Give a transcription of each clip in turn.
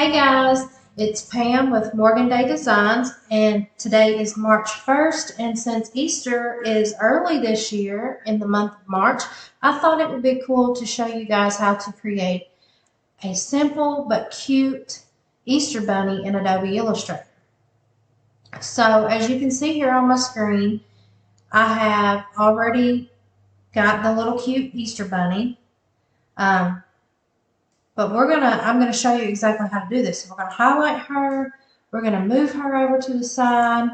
Hey guys, it's Pam with Morgan Day Designs, and today is March 1st, and since Easter is early this year in the month of March, I thought it would be cool to show you guys how to create a simple but cute Easter bunny in Adobe Illustrator. So as you can see here on my screen, I have already got the little cute Easter bunny. But I'm gonna show you exactly how to do this. So we're gonna highlight her, we're gonna move her over to the side,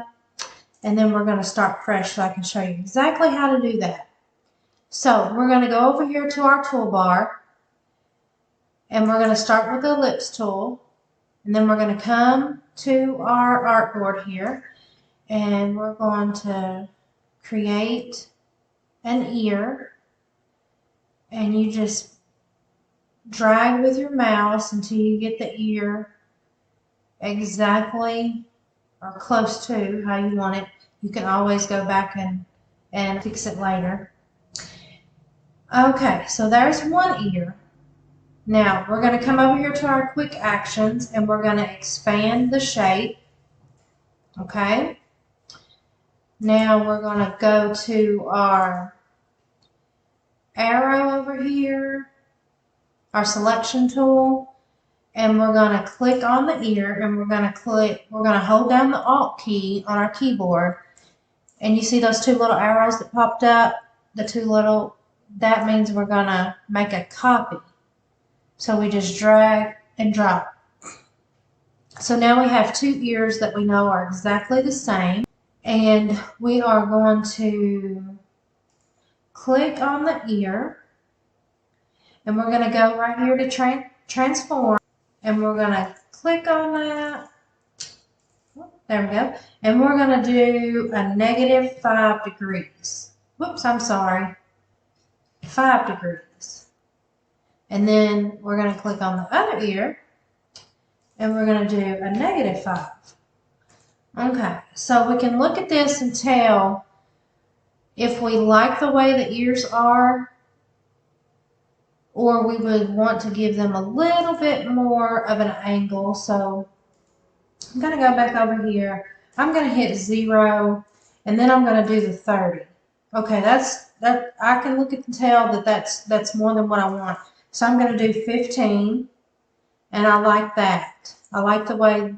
and then we're gonna start fresh so I can show you exactly how to do that. So we're gonna go over here to our toolbar, and we're gonna start with the ellipse tool, and then we're gonna come to our artboard here, and we're going to create an ear, and you just drag with your mouse until you get the ear exactly or close to how you want it. You can always go back and fix it later. Okay, so there's one ear. Now we're going to come over here to our quick actions and we're going to expand the shape. Okay. Now we're going to go to our arrow over here, our selection tool, and we're going to click on the ear, and we're going to hold down the Alt key on our keyboard, and you see those two little arrows that popped up, that means we're going to make a copy. So we just drag and drop. So now we have two ears that we know are exactly the same, and we are going to click on the ear, and we're going to go right here to transform, and we're going to click on that. There we go. And we're going to do a -5 degrees. Whoops, I'm sorry. 5 degrees. And then we're going to click on the other ear, and we're going to do a -5. Okay, so we can look at this and tell if we like the way the ears are, or we would want to give them a little bit more of an angle. So I'm going to go back over here. I'm going to hit 0, and then I'm going to do the 30. Okay, that I can look at and tell that that's more than what I want. So I'm going to do 15, and I like that. I like the way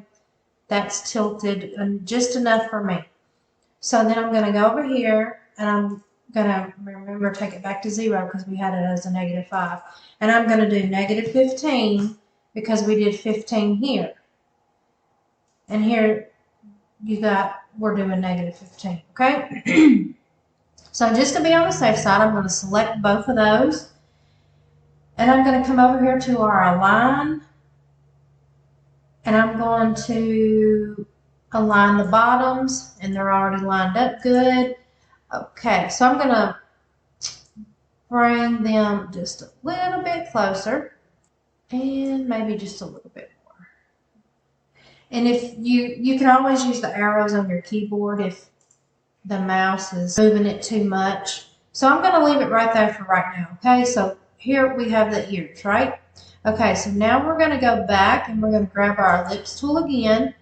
that's tilted and just enough for me. So then I'm going to go over here, and I'm going to remember take it back to 0 because we had it as a -5. And I'm going to do -15 because we did 15 here. And here we're doing -15, okay? So just to be on the safe side, I'm going to select both of those. And I'm going to come over here to our align. And I'm going to align the bottoms, and they're already lined up good. Okay, so I'm going to bring them just a little bit closer, and maybe just a little bit more. And if you can always use the arrows on your keyboard if the mouse is moving it too much. So I'm going to leave it right there for right now. Okay, so here we have the ears, right? Okay, so now we're going to go back and we're going to grab our ellipse tool again,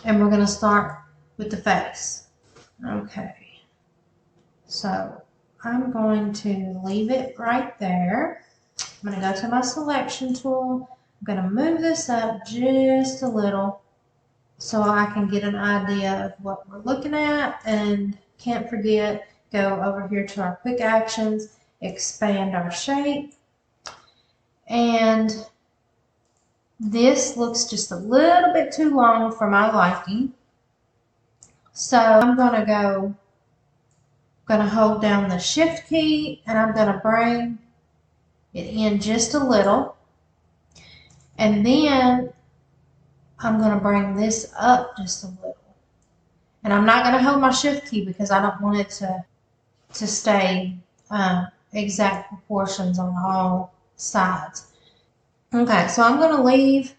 and we're going to start with the face. Okay, so I'm going to leave it right there. I'm going to go to my selection tool. I'm going to move this up just a little so I can get an idea of what we're looking at. And can't forget, go over here to our quick actions, expand our shape. And this looks just a little bit too long for my liking. So I'm going to hold down the Shift key, and I'm going to bring it in just a little. And then I'm going to bring this up just a little. And I'm not going to hold my Shift key because I don't want it to stay exact proportions on all sides. Okay, so I'm going to leave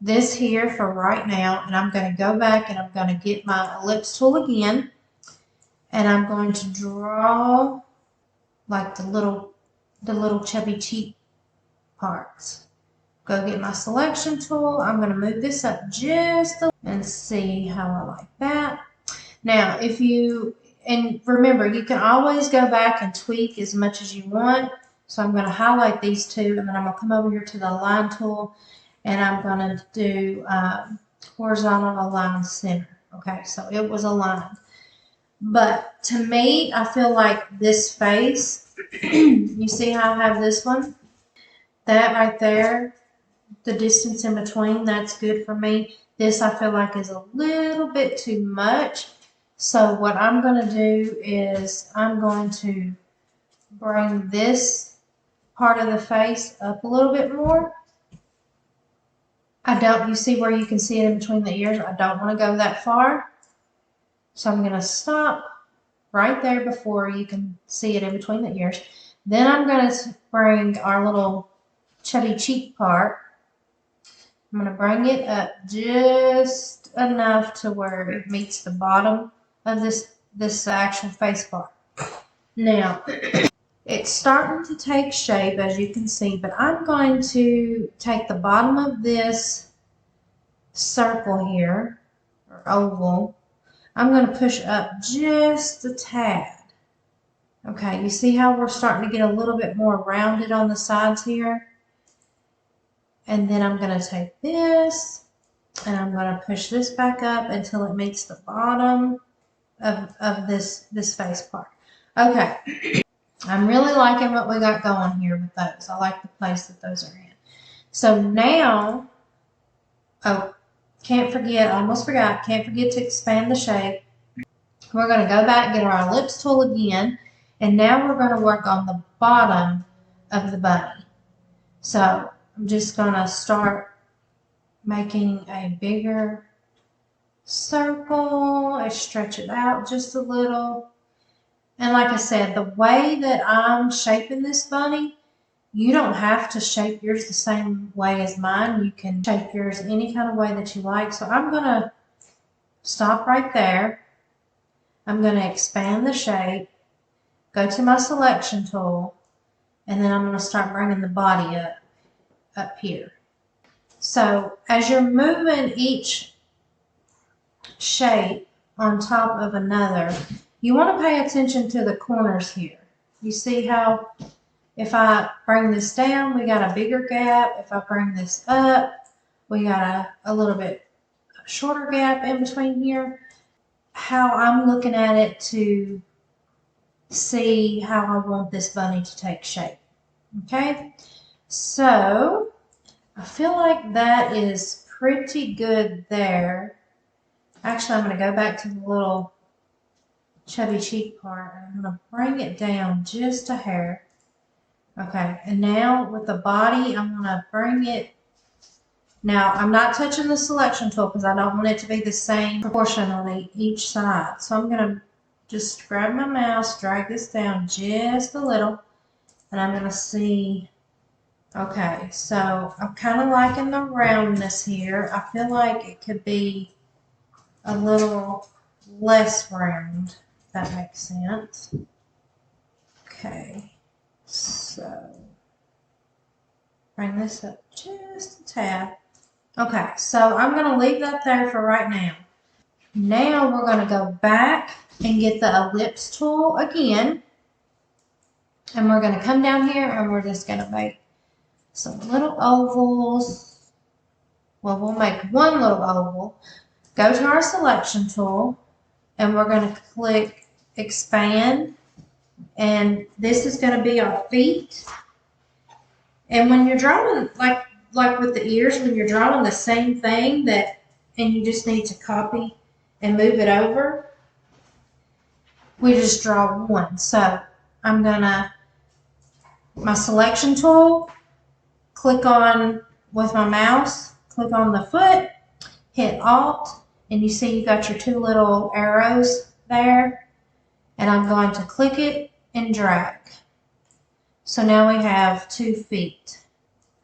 this here for right now, and I'm going to go back and I'm going to get my ellipse tool again, and I'm going to draw like the little chubby cheek parts. I'm go get my selection tool. I'm going to move this up just a little and see how I like that. Now, and remember, you can always go back and tweak as much as you want. So I'm going to highlight these two, and then I'm going to come over here to the align tool, and I'm going to do horizontal align center. Okay, so it was aligned. But to me, I feel like this face, you see how I have this one? That right there, the distance in between, that's good for me. This I feel like is a little bit too much. So what I'm going to do is I'm going to bring this part of the face up a little bit more. You see where you can see it in between the ears? I don't want to go that far. So I'm going to stop right there before you can see it in between the ears. Then I'm going to bring our little chubby cheek part. I'm going to bring it up just enough to where it meets the bottom of this actual face part. Now, it's starting to take shape, as you can see, but I'm going to take the bottom of this circle here, or oval. I'm going to push up just a tad. Okay, you see how we're starting to get a little bit more rounded on the sides here? And then I'm going to take this and I'm going to push this back up until it meets the bottom of this face part. Okay, I'm really liking what we got going here with those. I like the place that those are in. So now, oh, almost forgot, can't forget to expand the shape. We're going to go back, get our ellipse tool again, and now we're going to work on the bottom of the bunny. So I'm just going to start making a bigger circle. I stretch it out just a little. And like I said, the way that I'm shaping this bunny, you don't have to shape yours the same way as mine. You can shape yours any kind of way that you like. So I'm going to stop right there. I'm going to expand the shape, go to my selection tool, and then I'm going to start bringing the body up here. So as you're moving each shape on top of another, you want to pay attention to the corners here. You see how if I bring this down, we got a bigger gap. If I bring this up, we got a little bit shorter gap in between here. How I'm looking at it to see how I want this bunny to take shape. Okay, so I feel like that is pretty good there. Actually, I'm going to go back to the little chubby cheek part. I'm going to bring it down just a hair. Okay, and now with the body, I'm going to bring it. Now, I'm not touching the selection tool because I don't want it to be the same proportion on each side. So I'm going to just grab my mouse, drag this down just a little, and I'm going to see. Okay, so I'm kind of liking the roundness here. I feel like it could be a little less round, if that makes sense. Okay, so bring this up just a tad. Okay, so I'm going to leave that there for right now. Now we're going to go back and get the ellipse tool again. And we're going to come down here and we're just going to make some little ovals. Well, we'll make one little oval. Go to our selection tool and we're going to click expand. And this is going to be our feet. And when you're drawing, like with the ears, when you're drawing the same thing and you just need to copy and move it over, we just draw one. So I'm gonna, my selection tool, click on with my mouse, click on the foot, hit Alt, and you see you got your two little arrows there, and I'm going to click it and drag. So now we have 2 feet.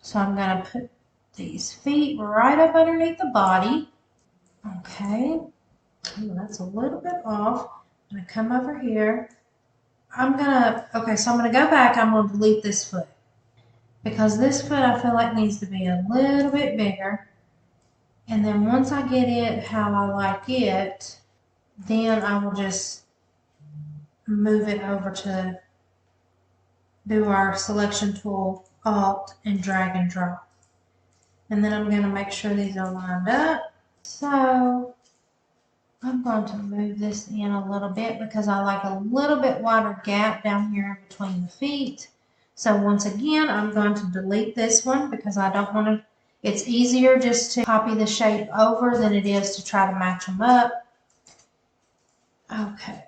So I'm going to put these feet right up underneath the body. Okay. Ooh, that's a little bit off. I'm going to come over here. Okay, so I'm going to go back. I'm going to delete this foot. because this foot I feel like needs to be a little bit bigger. And then once I get it how I like it, then I will just move it over to do our selection tool, Alt, and drag and drop. And then I'm going to make sure these are lined up. So I'm going to move this in a little bit because I like a little bit wider gap down here in between the feet. So once again, I'm going to delete this one because I don't want to, it's easier just to copy the shape over than it is to try to match them up. Okay,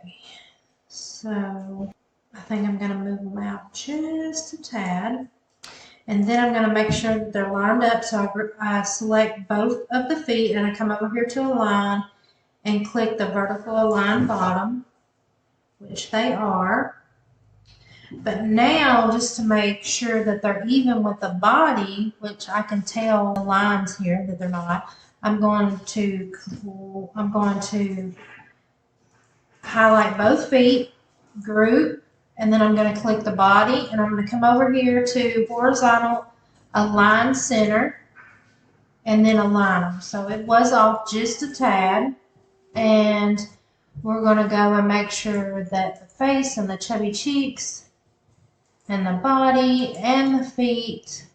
so I think I'm going to move them out just a tad. And then I'm going to make sure that they're lined up. So I select both of the feet and I come over here to align and click the vertical align bottom, which they are. But now, just to make sure that they're even with the body, which I can tell the lines here that they're not, I'm going to highlight both feet, group, and then I'm going to click the body, and I'm going to come over here to horizontal align center, and then align them. So it was off just a tad, and we're going to go and make sure that the face and the chubby cheeks and the body and the feet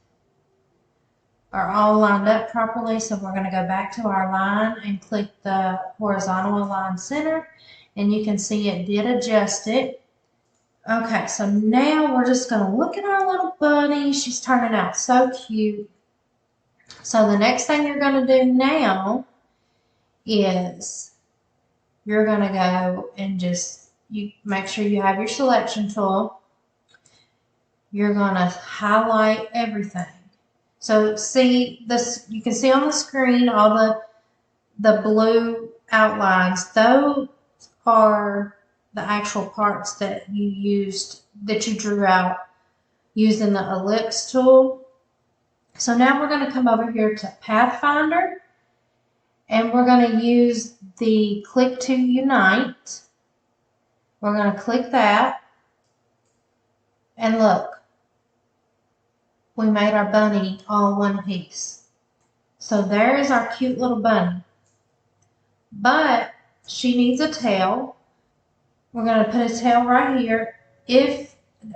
are all lined up properly. So we're going to go back to our line and click the horizontal align center, and you can see it did adjust it. Okay, so now we're just going to look at our little bunny. She's turning out so cute. So the next thing you're going to do now is you're going to go and you make sure you have your selection tool. You're going to highlight everything. So see this, you can see on the screen all the blue outlines. Those are the actual parts that you drew out using the ellipse tool. So now we're going to come over here to Pathfinder, and we're going to use the click to unite. We're going to click that, and look, we made our bunny all one piece. So there is our cute little bunny. But she needs a tail. We're going to put a tail right here.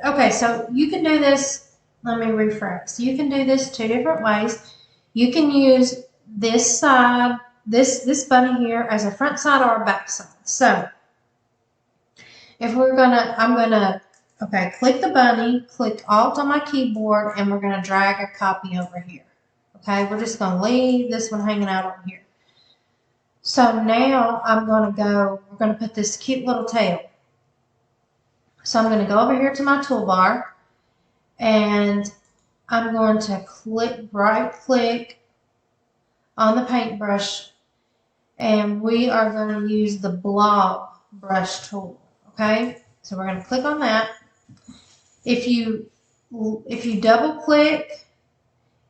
Okay, so you can do this, let me rephrase. You can do this two different ways. You can use this side, this bunny here as a front side or a back side. So if click the bunny, click Alt on my keyboard, and we're going to drag a copy over here. Okay, we're just going to leave this one hanging out over here. So now we're going to put this cute little tail. So I'm going to go over here to my toolbar, and I'm going to right click on the paintbrush, and we are going to use the blob brush tool. Okay, so we're going to click on that. If you double click,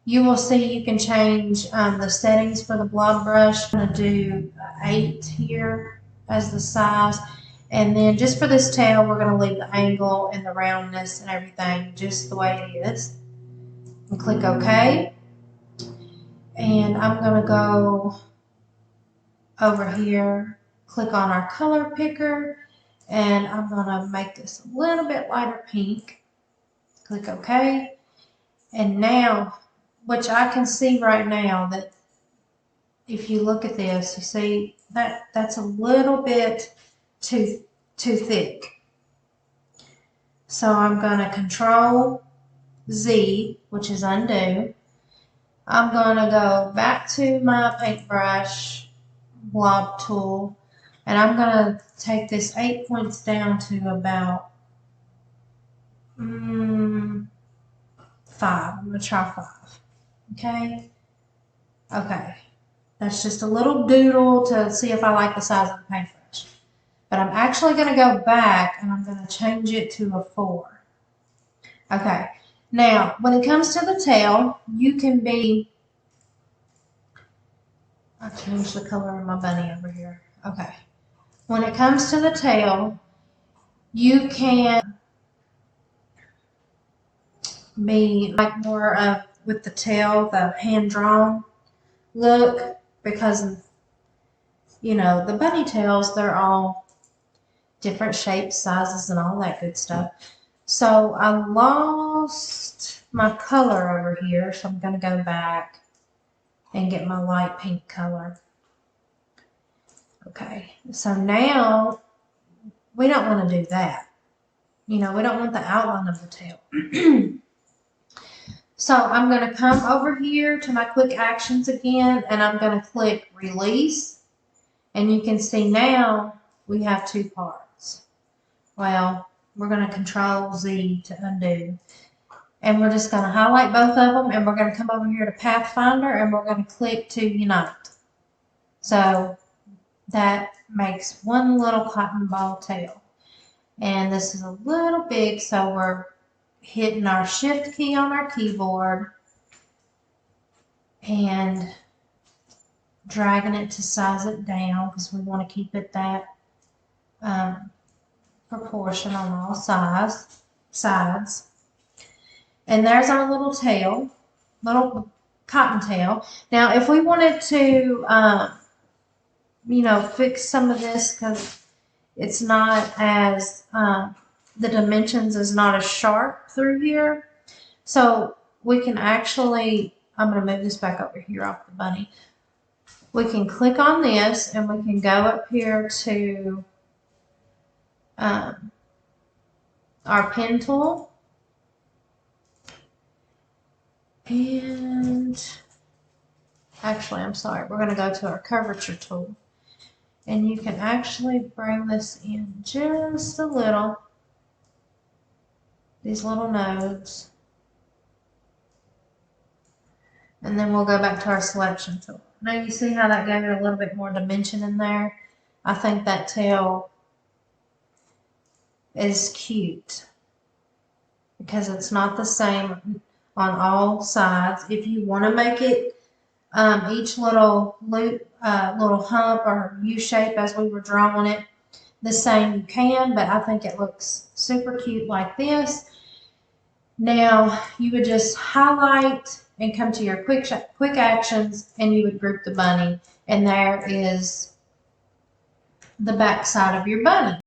you will see you can change the settings for the blob brush. I'm going to do 8 here as the size. And then just for this tail, we're going to leave the angle and the roundness and everything just the way it is. And click OK. And I'm going to go over here, click on our color picker, and I'm going to make this a little bit lighter pink. Click OK. And now, which I can see right now that if you look at this, you see that's a little bit too thick. So I'm going to Control Z, which is undo. I'm going to go back to my paintbrush blob tool, and I'm going to take this 8 points down to about 5. I'm going to try 5. Okay. Okay. That's just a little doodle to see if I like the size of the paintbrush. But I'm actually going to go back and I'm going to change it to a 4. Okay. Now, when it comes to the tail, you can be... I changed the color of my bunny over here. Okay. When it comes to the tail, you can... be like more of with the tail, the hand-drawn look, because, you know, the bunny tails, they're all different shapes, sizes, and all that good stuff. So I lost my color over here, so I'm going to go back and get my light pink color. Okay, so now we don't want to do that. You know, we don't want the outline of the tail. So I'm going to come over here to my quick actions again, and I'm going to click release. And you can see now we have two parts. Well, we're going to Control Z to undo. And we're just going to highlight both of them, and we're going to come over here to Pathfinder, and we're going to click to unite. So that makes one little cotton ball tail. And this is a little big, so we're hitting our shift key on our keyboard and dragging it to size it down because we want to keep it that proportion on all sides. And there's our little tail, little cotton tail. Now, if we wanted to, you know, fix some of this because it's not as, the dimensions is not as sharp through here. So we can actually, I'm going to move this back over here off the bunny. We can click on this and we can go up here to our pen tool. And actually, I'm sorry, we're going to go to our curvature tool. And you can actually bring this in just a little. These little nodes. And then we'll go back to our selection tool. Now you see how that gave it a little bit more dimension in there? I think that tail is cute because it's not the same on all sides. If you want to make it each little loop, little hump or U shape as we were drawing it the same, you can, but I think it looks super cute like this. Now you would just highlight and come to your quick actions, and you would group the bunny, and there is the back side of your bunny.